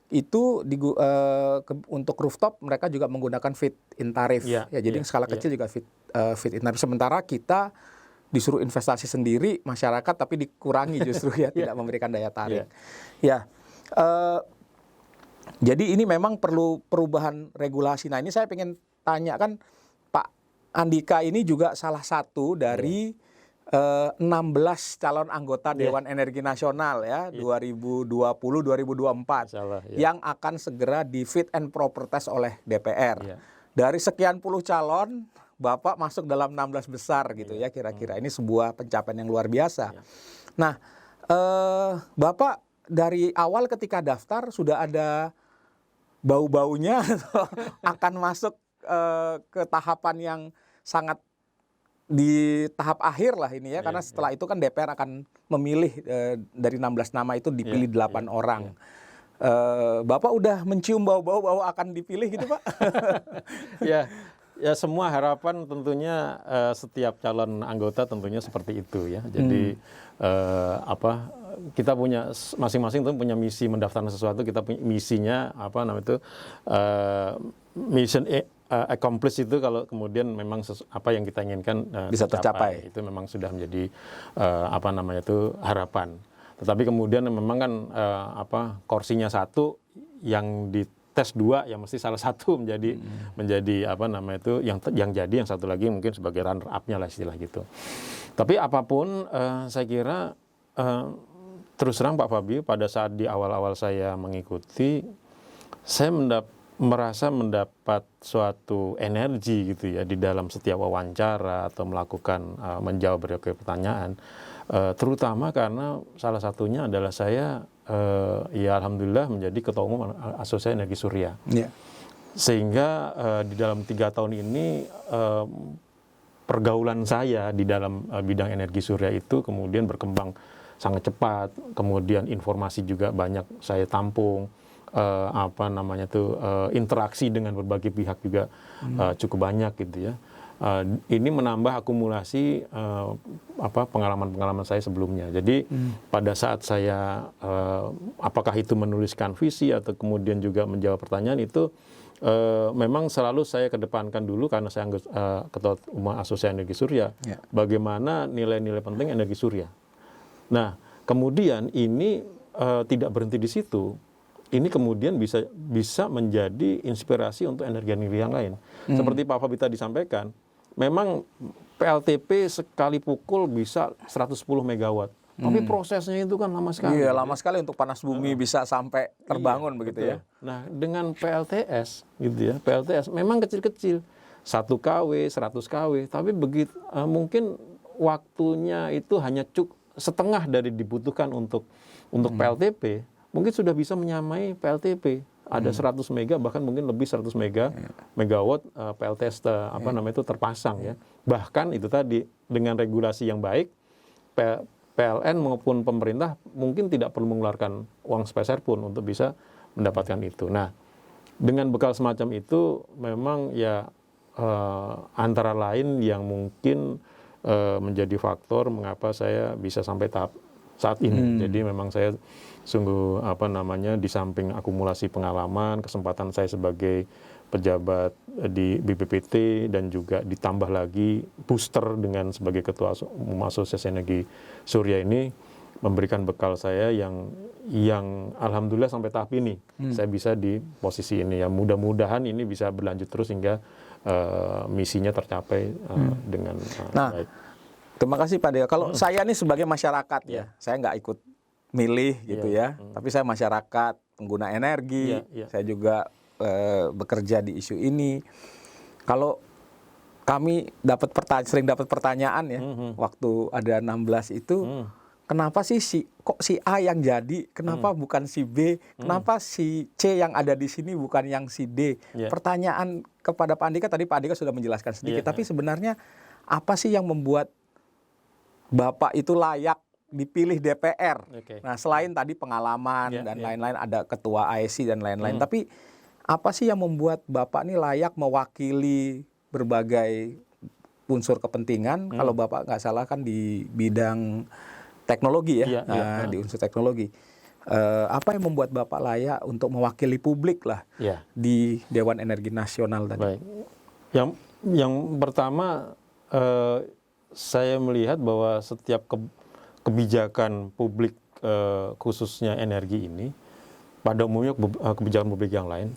itu untuk rooftop mereka juga menggunakan feed-in tarif, ya. Jadi skala kecil juga feed-in tarif. Sementara kita disuruh investasi sendiri masyarakat, tapi dikurangi justru ya, tidak memberikan daya tarik, ya. Jadi ini memang perlu perubahan regulasi. Nah, ini saya pengen tanya, kan Pak Andika ini juga salah satu dari 16 calon anggota Dewan Energi Nasional ya 2020-2024 yang akan segera di fit and proper test oleh DPR. Dari sekian puluh calon, Bapak masuk dalam 16 besar gitu ya kira-kira. Ini sebuah pencapaian yang luar biasa. Nah, Bapak dari awal ketika daftar sudah ada bau-baunya atau akan masuk ke tahapan yang sangat di tahap akhir lah ini ya, karena setelah itu kan DPR akan memilih dari 16 nama itu dipilih 8 orang. Bapak udah mencium bau-bau bahwa akan dipilih gitu, Pak? Ya semua harapan tentunya setiap calon anggota tentunya seperti itu ya. Jadi kita punya masing-masing tuh punya misi mendaftarkan sesuatu, kita punya misinya mission accomplish itu kalau kemudian memang apa yang kita inginkan bisa tercapai. Itu memang sudah menjadi harapan. Tetapi kemudian memang kan kursinya satu, yang di tes 2 yang mesti salah satu menjadi yang jadi, yang satu lagi mungkin sebagai runner up-nya lah istilah gitu. Tapi apapun saya kira terus terang Pak Fabi, pada saat di awal-awal saya mengikuti, saya merasa mendapat suatu energi gitu ya di dalam setiap wawancara atau melakukan menjawab berbagai pertanyaan, terutama karena salah satunya adalah saya ya alhamdulillah menjadi ketua umum Asosiasi Energi Surya. Sehingga di dalam 3 tahun ini pergaulan saya di dalam bidang energi surya itu kemudian berkembang sangat cepat, kemudian informasi juga banyak saya tampung. Interaksi dengan berbagai pihak juga cukup banyak gitu ya. Ini menambah akumulasi pengalaman-pengalaman saya sebelumnya. Jadi pada saat saya apakah itu menuliskan visi atau kemudian juga menjawab pertanyaan itu memang selalu saya kedepankan dulu karena saya ketua umum Asosiasi Energi Surya. Bagaimana nilai-nilai penting energi surya. Nah, kemudian ini tidak berhenti di situ. Ini kemudian bisa menjadi inspirasi untuk energi-energi yang lain. Seperti Pak Fabi tadi disampaikan, memang PLTP sekali pukul bisa 110 megawatt. Tapi prosesnya itu kan lama sekali. Iya, lama sekali untuk panas bumi bisa sampai terbangun begitu betul. Ya. Nah, dengan PLTS gitu ya, PLTS memang kecil-kecil. 1 kW, 100 kW, tapi begitu mungkin waktunya itu hanya setengah dari dibutuhkan untuk PLTP. Mungkin sudah bisa menyamai PLTP. Ada 100 mega, bahkan mungkin lebih 100 megawatt PLTS itu terpasang ya. Bahkan itu tadi dengan regulasi yang baik, PLN maupun pemerintah mungkin tidak perlu mengeluarkan uang sepeser pun untuk bisa mendapatkan itu. Nah, dengan bekal semacam itu memang ya antara lain yang mungkin menjadi faktor mengapa saya bisa sampai tahap saat ini. Jadi memang saya sungguh di samping akumulasi pengalaman, kesempatan saya sebagai pejabat di BPPT dan juga ditambah lagi booster dengan sebagai ketua umum Asosiasi Energi Surya ini memberikan bekal saya yang alhamdulillah sampai tahap ini saya bisa di posisi ini ya. Mudah-mudahan ini bisa berlanjut terus hingga misinya tercapai dengan baik. Terima kasih Pak Deo. Kalau saya nih sebagai masyarakat ya, saya nggak ikut milih gitu ya, tapi saya masyarakat pengguna energi, saya juga bekerja di isu ini. Kalau kami sering dapat pertanyaan ya, waktu ada 16 itu, kenapa sih kok si A yang jadi, kenapa bukan si B, kenapa si C yang ada di sini bukan yang si D? Pertanyaan kepada Pak Andika, tadi Pak Andika sudah menjelaskan sedikit, tapi sebenarnya apa sih yang membuat Bapak itu layak dipilih DPR? Nah, selain tadi pengalaman dan lain-lain, ada ketua ASI dan lain-lain, tapi apa sih yang membuat Bapak ini layak mewakili berbagai unsur kepentingan? Kalau Bapak nggak salah kan di bidang teknologi ya, di unsur teknologi. Apa yang membuat Bapak layak untuk mewakili publik lah di Dewan Energi Nasional tadi? Baik. Yang pertama, saya melihat bahwa setiap kebijakan publik khususnya energi ini, pada umumnya kebijakan publik yang lain,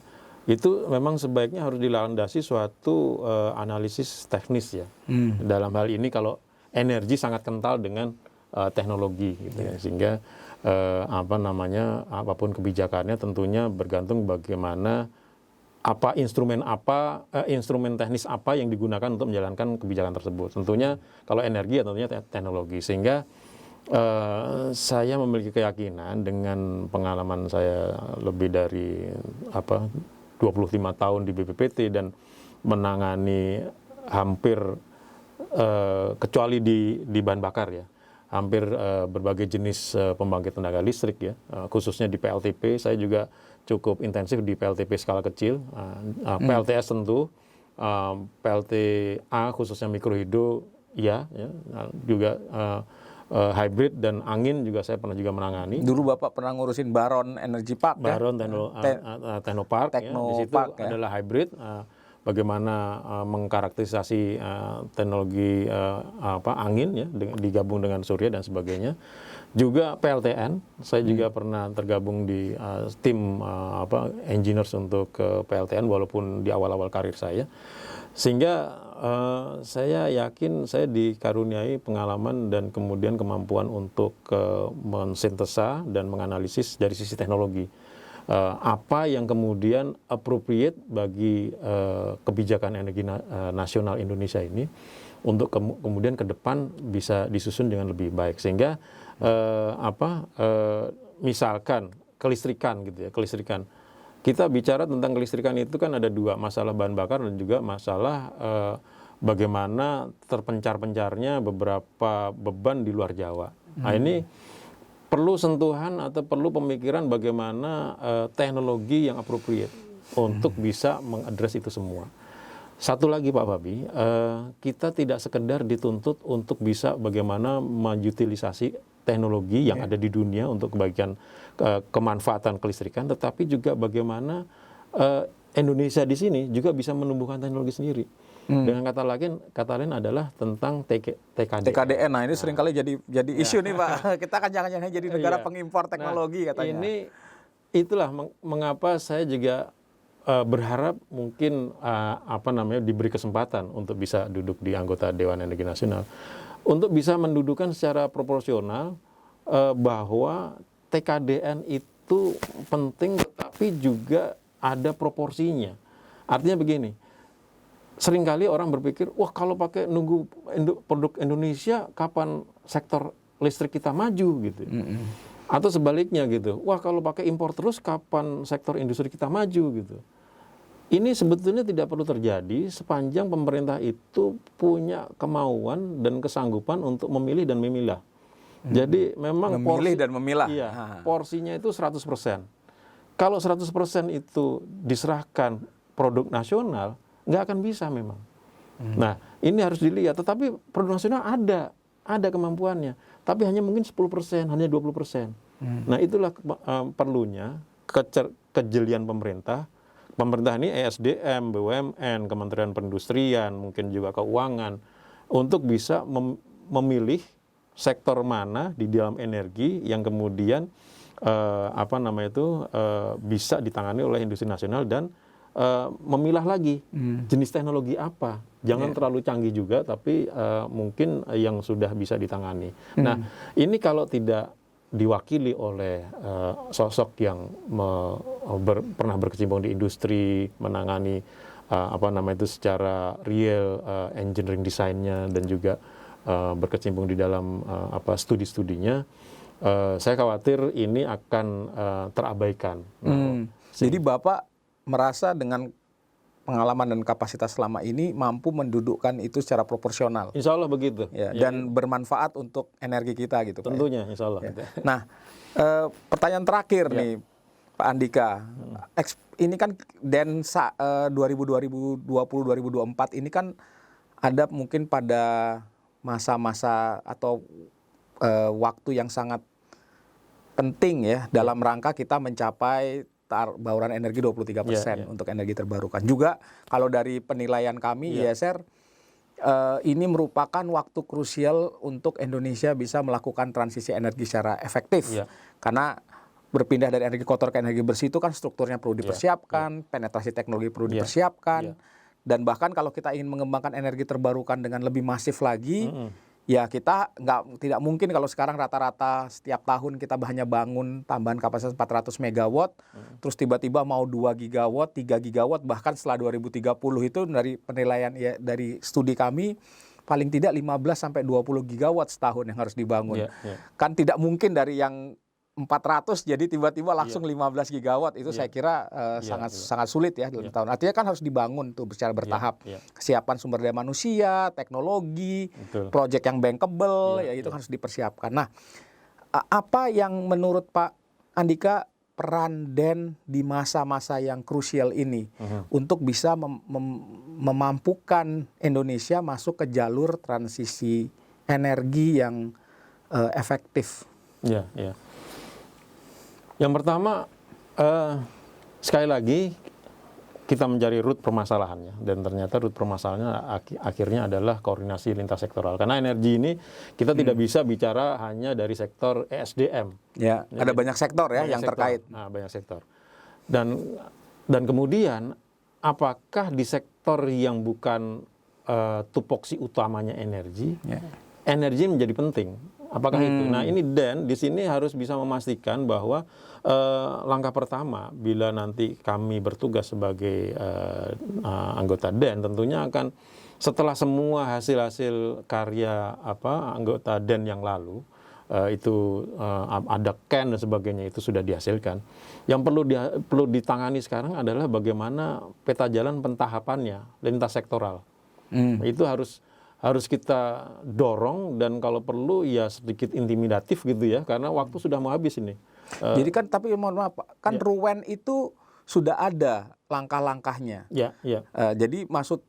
itu memang sebaiknya harus dilandasi suatu analisis teknis ya. Dalam hal ini kalau energi sangat kental dengan teknologi gitu ya. Sehingga apapun kebijakannya tentunya bergantung bagaimana instrumen teknis apa yang digunakan untuk menjalankan kebijakan tersebut. Tentunya kalau energi ya tentunya teknologi. Sehingga saya memiliki keyakinan dengan pengalaman saya lebih dari 25 tahun di BPPT dan menangani hampir kecuali di bahan bakar ya, hampir berbagai jenis pembangkit tenaga listrik ya, khususnya di PLTP. Saya juga cukup intensif di PLTP skala kecil, PLTS tentu, PLTA khususnya mikrohidro ya, juga hybrid dan angin juga saya pernah juga menangani. Dulu Bapak pernah ngurusin Baron Energy Park Baron ya? Technopark ya. Di situ ya? adalah hybrid, bagaimana mengkarakterisasi teknologi angin ya digabung dengan surya dan sebagainya. Juga PLTN, saya juga pernah tergabung di tim engineers untuk PLTN walaupun di awal-awal karir saya. Sehingga saya yakin saya dikaruniai pengalaman dan kemudian kemampuan untuk mensintesa dan menganalisis dari sisi teknologi. Apa yang kemudian appropriate bagi kebijakan energi nasional Indonesia ini untuk kemudian ke depan bisa disusun dengan lebih baik. Sehingga misalkan kelistrikan gitu ya, kelistrikan. Kita bicara tentang kelistrikan itu kan ada dua, masalah bahan bakar dan juga masalah bagaimana terpencar-pencarnya beberapa beban di luar Jawa. Nah ini perlu sentuhan atau perlu pemikiran bagaimana teknologi yang appropriate untuk bisa mengadres itu semua. Satu lagi Pak Fabi, kita tidak sekedar dituntut untuk bisa bagaimana mengutilisasi teknologi yang ada di dunia untuk kebaikan kemanfaatan kelistrikan, tetapi juga bagaimana Indonesia di sini juga bisa menumbuhkan teknologi sendiri. Dengan kata lain adalah tentang TKDN. TKDN, nah ini seringkali jadi isu nih Pak. Kita kan jangan-jangan jadi negara pengimpor teknologi katanya. Itulah mengapa saya juga berharap mungkin diberi kesempatan untuk bisa duduk di anggota Dewan Energi Nasional untuk bisa mendudukan secara proporsional bahwa TKDN itu penting tetapi juga ada proporsinya. Artinya begini, seringkali orang berpikir, wah kalau pakai nunggu produk Indonesia kapan sektor listrik kita maju gitu. Atau sebaliknya gitu, wah kalau pakai impor terus kapan sektor industri kita maju gitu. Ini sebetulnya tidak perlu terjadi sepanjang pemerintah itu punya kemauan dan kesanggupan untuk memilih dan memilah. Jadi memang memilih dan memilah. Iya, porsinya itu 100%. Kalau 100% itu diserahkan produk nasional, nggak akan bisa memang. Nah, ini harus dilihat. Tetapi produk nasional ada kemampuannya. Tapi hanya mungkin 10%, hanya 20%. Nah, itulah perlunya kejelian pemerintah. Pemerintah ini ESDM, BUMN, Kementerian Perindustrian, mungkin juga Keuangan, untuk bisa memilih sektor mana di dalam energi yang kemudian bisa ditangani oleh industri nasional dan memilah lagi jenis teknologi apa. Jangan terlalu canggih juga, tapi mungkin yang sudah bisa ditangani. Nah, ini kalau tidak diwakili oleh sosok yang pernah berkecimpung di industri, menangani secara real engineering desainnya dan juga berkecimpung di dalam studi-studinya, saya khawatir ini akan terabaikan. Jadi Bapak merasa dengan pengalaman dan kapasitas selama ini mampu mendudukkan itu secara proporsional. Insya Allah begitu. Ya, dan bermanfaat untuk energi kita gitu. Tentunya, Pak, ya? Insya Allah. Ya. Nah, pertanyaan terakhir nih Pak Andika. Ini kan Densa 2020-2024 ini kan ada mungkin pada masa-masa atau waktu yang sangat penting ya dalam rangka kita mencapai bauran energi 23% untuk energi terbarukan. Juga kalau dari penilaian kami ISR ini merupakan waktu krusial untuk Indonesia bisa melakukan transisi energi secara efektif. Karena berpindah dari energi kotor ke energi bersih itu kan strukturnya perlu dipersiapkan, penetrasi teknologi perlu dipersiapkan, dan bahkan kalau kita ingin mengembangkan energi terbarukan dengan lebih masif lagi, Ya kita tidak mungkin kalau sekarang rata-rata setiap tahun kita hanya bangun tambahan kapasitas 400 megawatt, terus tiba-tiba mau 2 gigawatt, 3 gigawatt, bahkan setelah 2030 itu dari penilaian ya, dari studi kami paling tidak 15 sampai 20 gigawatt setahun yang harus dibangun. Kan tidak mungkin dari yang 400 jadi tiba-tiba langsung 15 gigawatt itu saya kira sangat sulit ya dalam tahun. Artinya kan harus dibangun tuh secara bertahap. Kesiapan sumber daya manusia, teknologi, proyek yang bankable ya itu harus dipersiapkan. Nah, apa yang menurut Pak Andika peran DEN di masa-masa yang krusial ini untuk bisa memampukan Indonesia masuk ke jalur transisi energi yang efektif? Yang pertama, sekali lagi kita mencari root permasalahannya, dan ternyata root permasalahannya akhirnya adalah koordinasi lintas sektoral. Karena energi ini kita tidak bisa bicara hanya dari sektor ESDM. Ya, ada banyak sektor ya yang terkait. Nah, banyak sektor. Dan kemudian apakah di sektor yang bukan tupoksi utamanya energi, energi menjadi penting? Apakah itu? Nah, ini DEN di sini harus bisa memastikan bahwa langkah pertama bila nanti kami bertugas sebagai anggota DEN tentunya akan setelah semua hasil-hasil karya anggota DEN yang lalu itu ada CAN dan sebagainya itu sudah dihasilkan. Yang perlu ditangani sekarang adalah bagaimana peta jalan pentahapannya lintas sektoral. Itu harus kita dorong dan kalau perlu ya sedikit intimidatif gitu ya, karena waktu sudah mau habis ini. Jadi kan tapi mohon maaf Pak, kan RUEN itu sudah ada langkah-langkahnya. Jadi maksud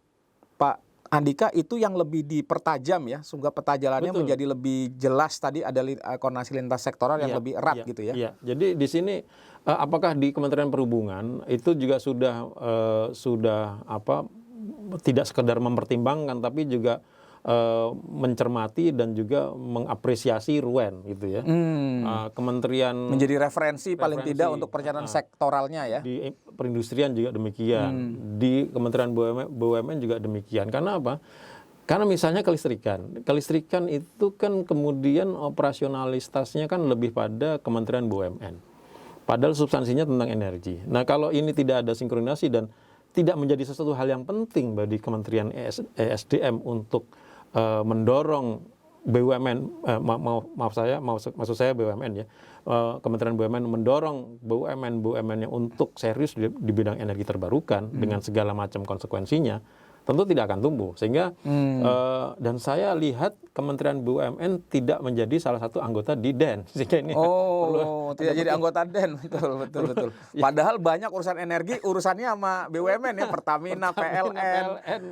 Pak Andika itu yang lebih dipertajam ya, sehingga peta jalannya menjadi lebih jelas, tadi ada koordinasi lintas sektoral yang lebih erat gitu ya. Jadi di sini apakah di Kementerian Perhubungan itu juga sudah tidak sekedar mempertimbangkan tapi juga mencermati dan juga mengapresiasi RUEN gitu ya. Kementerian menjadi referensi paling tidak untuk perencanaan sektoralnya ya. Di perindustrian juga demikian, di Kementerian BUMN juga demikian. Karena apa? Karena misalnya kelistrikan itu kan kemudian operasionalitasnya kan lebih pada Kementerian BUMN. Padahal substansinya tentang energi. Nah, kalau ini tidak ada sinkronasi dan tidak menjadi sesuatu hal yang penting bagi Kementerian ESDM untuk mendorong BUMN, maksud saya BUMN ya, Kementerian BUMN mendorong BUMN-nya untuk serius di bidang energi terbarukan dengan segala macam konsekuensinya, tentu tidak akan tumbuh. Sehingga dan saya lihat Kementerian BUMN tidak menjadi salah satu anggota di DEN. Sehingga ini tidak jadi anggota DEN, betul. Padahal banyak urusan energi urusannya sama BUMN ya, Pertamina, PLN,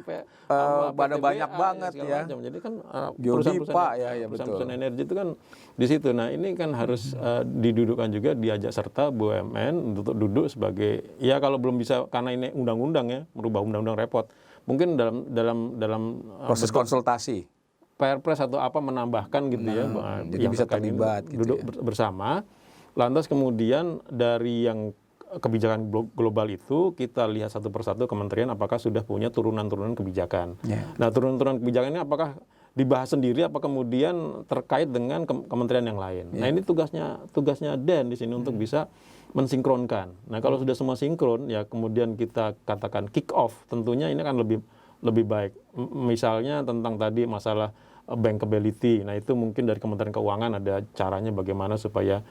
pada banyak banget ya. Jadi kan perusahaan energi itu kan di situ. Nah, ini kan harus didudukkan juga, diajak serta BUMN untuk duduk sebagai, ya kalau belum bisa karena ini undang-undang ya, merubah undang-undang repot. Mungkin dalam proses konsultasi Perpres atau apa menambahkan gitu ya, jadi yang bisa terlibat gitu duduk bersama. Lantas kemudian dari yang kebijakan global itu kita lihat satu persatu kementerian apakah sudah punya turunan-turunan kebijakan. Nah, turunan-turunan kebijakan ini apakah dibahas sendiri apa kemudian terkait dengan kementerian yang lain. Nah, ini tugasnya DEN di sini untuk bisa mensinkronkan. Nah, kalau sudah semua sinkron ya kemudian kita katakan kick off, tentunya ini akan lebih baik. Misalnya tentang tadi masalah bankability. Nah, itu mungkin dari Kementerian Keuangan ada caranya bagaimana supaya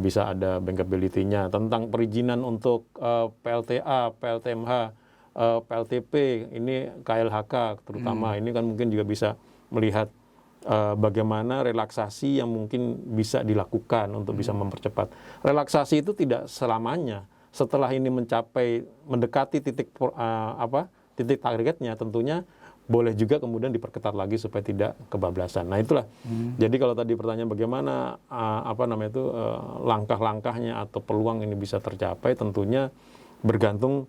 bisa ada bankability-nya. Tentang perizinan untuk PLTA, PLTMH, PLTP, ini KLHK terutama. Ini kan mungkin juga bisa melihat bagaimana relaksasi yang mungkin bisa dilakukan untuk bisa mempercepat. Relaksasi itu tidak selamanya. Setelah ini mendekati titik targetnya, tentunya boleh juga kemudian diperketat lagi supaya tidak kebablasan. Nah, itulah. Jadi kalau tadi pertanyaan bagaimana langkah-langkahnya atau peluang ini bisa tercapai, tentunya bergantung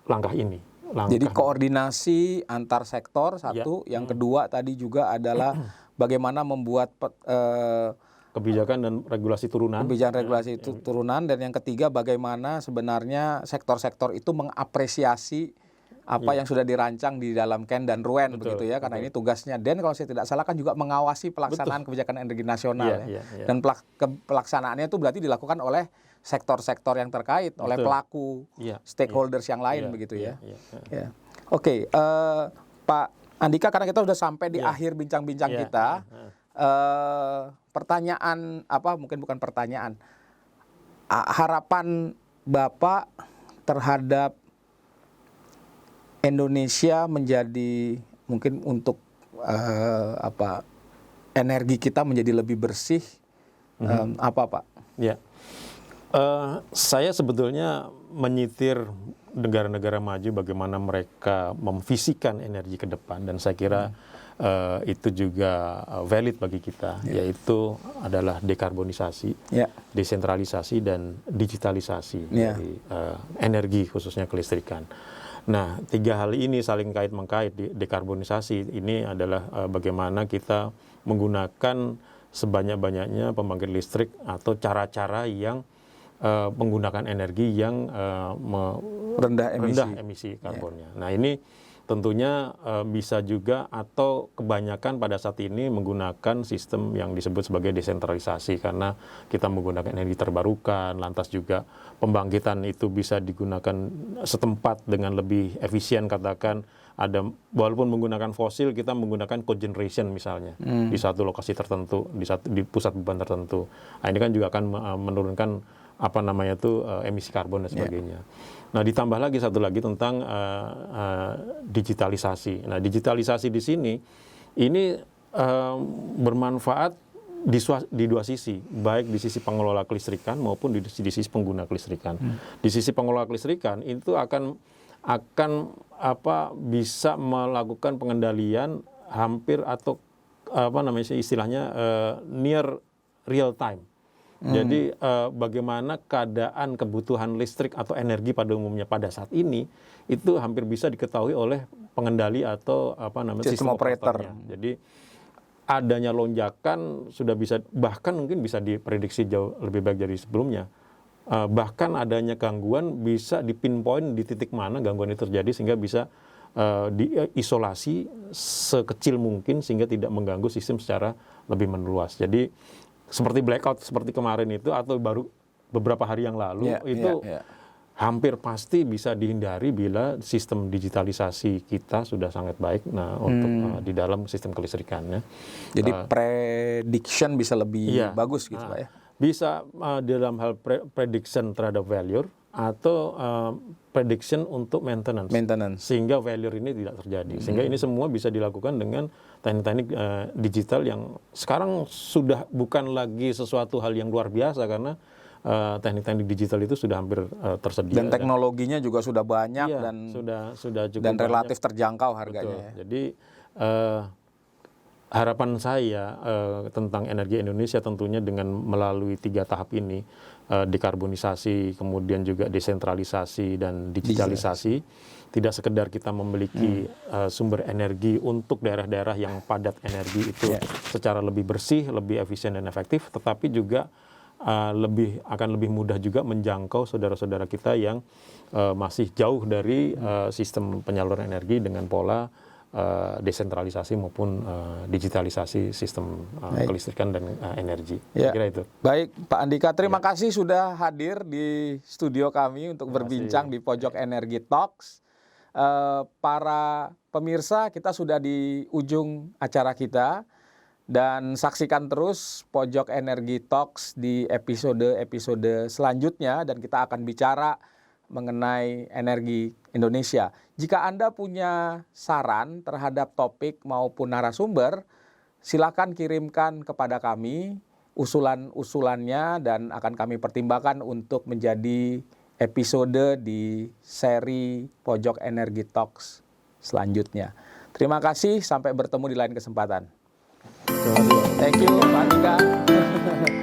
langkah ini. Jadi koordinasi antar sektor satu, yang kedua tadi juga adalah bagaimana membuat kebijakan dan regulasi turunan. Turunan, dan yang ketiga bagaimana sebenarnya sektor-sektor itu mengapresiasi apa yang sudah dirancang di dalam Ken dan Ruen begitu ya, karena ini tugasnya Den kalau saya tidak salah kan juga mengawasi pelaksanaan kebijakan energi nasional dan pelaksanaannya itu berarti dilakukan oleh sektor-sektor yang terkait, oleh pelaku stakeholders yang lain begitu ya. Oke, Pak Andika, karena kita sudah sampai di akhir bincang-bincang kita, pertanyaan mungkin bukan pertanyaan, harapan Bapak terhadap Indonesia menjadi mungkin untuk energi kita menjadi lebih bersih, apa Pak? Ya, saya sebetulnya menyitir negara-negara maju bagaimana mereka memvisikan energi ke depan, dan saya kira itu juga valid bagi kita, yaitu adalah dekarbonisasi, desentralisasi dan digitalisasi dari energi khususnya kelistrikan. Nah, 3 hal ini saling kait-mengkait. Di dekarbonisasi ini adalah bagaimana kita menggunakan sebanyak-banyaknya pembangkit listrik atau cara-cara yang menggunakan energi yang rendah emisi karbonnya. Nah, ini tentunya bisa juga atau kebanyakan pada saat ini menggunakan sistem yang disebut sebagai desentralisasi, karena kita menggunakan energi terbarukan, lantas juga pembangkitan itu bisa digunakan setempat dengan lebih efisien, katakan ada walaupun menggunakan fosil kita menggunakan cogeneration misalnya di satu lokasi tertentu, di pusat beban tertentu. Nah, ini kan juga akan menurunkan emisi karbon dan sebagainya. Nah, ditambah lagi satu lagi tentang digitalisasi. Nah, digitalisasi di sini ini bermanfaat di 2 sisi, baik di sisi pengelola kelistrikan maupun di sisi pengguna kelistrikan. Di sisi pengelola kelistrikan itu akan bisa melakukan pengendalian hampir atau istilahnya near real time. Jadi bagaimana keadaan kebutuhan listrik atau energi pada umumnya pada saat ini itu hampir bisa diketahui oleh pengendali atau sistem operatornya. Jadi adanya lonjakan sudah bisa, bahkan mungkin bisa diprediksi jauh lebih baik dari sebelumnya. Bahkan adanya gangguan bisa dipinpoint di titik mana gangguan itu terjadi sehingga bisa diisolasi sekecil mungkin sehingga tidak mengganggu sistem secara lebih meluas. Jadi seperti blackout seperti kemarin itu atau baru beberapa hari yang lalu hampir pasti bisa dihindari bila sistem digitalisasi kita sudah sangat baik untuk di dalam sistem kelistrikannya. Jadi prediction bisa lebih bagus gitu Pak ya. Bisa dalam hal prediction terhadap failure atau prediction untuk maintenance. Sehingga failure ini tidak terjadi. Sehingga ini semua bisa dilakukan dengan teknik-teknik digital yang sekarang sudah bukan lagi sesuatu hal yang luar biasa, karena teknik-teknik digital itu sudah hampir tersedia. Dan teknologinya juga sudah banyak dan sudah cukup dan relatif banyak. Terjangkau harganya. Ya. Jadi harapan saya tentang energi Indonesia tentunya dengan melalui 3 tahap ini, dekarbonisasi, kemudian juga desentralisasi dan digitalisasi, tidak sekedar kita memiliki sumber energi untuk daerah-daerah yang padat energi itu secara lebih bersih, lebih efisien dan efektif, tetapi juga akan lebih mudah juga menjangkau saudara-saudara kita yang masih jauh dari sistem penyaluran energi dengan pola desentralisasi maupun digitalisasi sistem kelistrikan dan energi. Ya. Kira itu. Baik, Pak Andika, terima kasih sudah hadir di studio kami untuk berbincang di Pojok Energi Talks. Para pemirsa, kita sudah di ujung acara kita dan saksikan terus Pojok Energi Talks di episode selanjutnya, dan kita akan bicara mengenai energi Indonesia. Jika Anda punya saran terhadap topik maupun narasumber, silakan kirimkan kepada kami usulan-usulannya dan akan kami pertimbangkan untuk menjadi episode di seri Pojok Energi Talks selanjutnya. Terima kasih, sampai bertemu di lain kesempatan. Thank you, Pak Andika.